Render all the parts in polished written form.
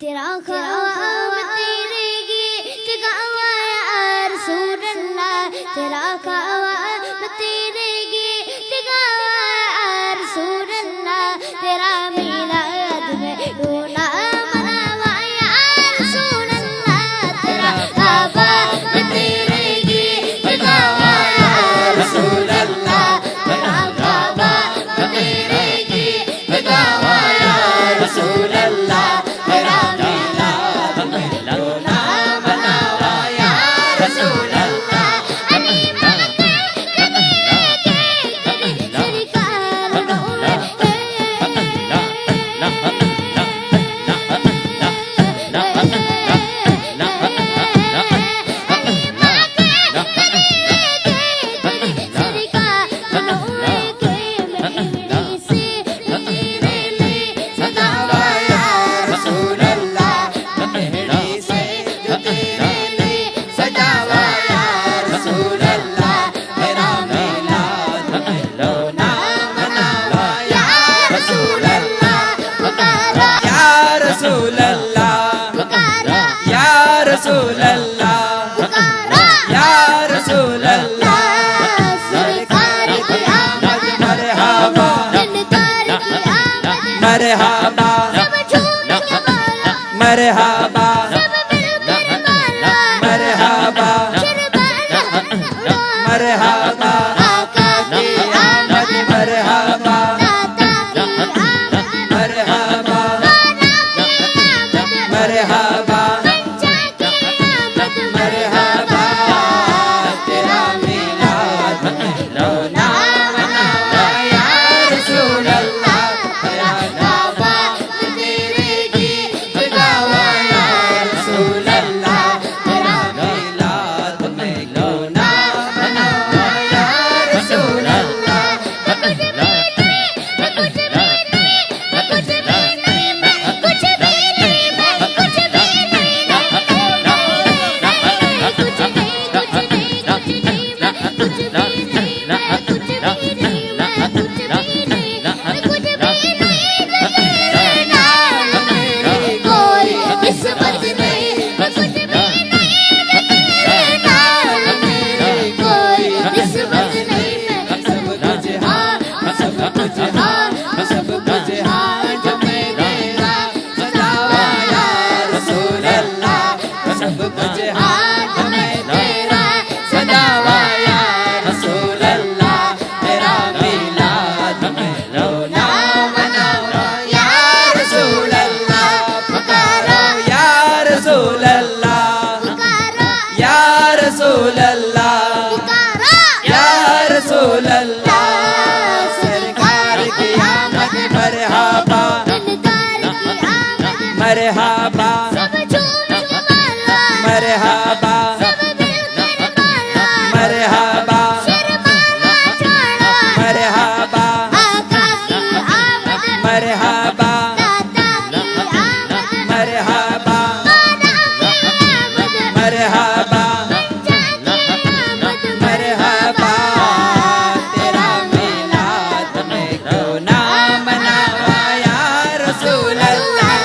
तेरा ख्वाब तेरे गीत गावा या रसूल अल्लाह तेरा ख्वाब तेरे गीत गावा या रसूल अल्लाह तेरा मिलाद में रोना मनावा या रसूल अल्लाह तेरा ख्वाब तेरे गीत गावा या रसूल अल्लाह तेरा ख्वाब तेरे गीत गावा या रसूल अल्लाह रसूल अल्लाह या रसूल अल्लाह सरकार की आमद मरहबा मरहबा मरहबा मरहबा मरहबा आका की आमद मरहबा मरहबा मरहबा मरहबा मरहबा मरहबा मरहबा मरहबा मरहबा मरहबा मरहबा तेरा मिलाद में क्यों ना मनावा या रसूल अल्लाह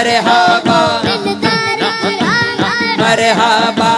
मरहबा दिलदार तेरा नाम मरहबा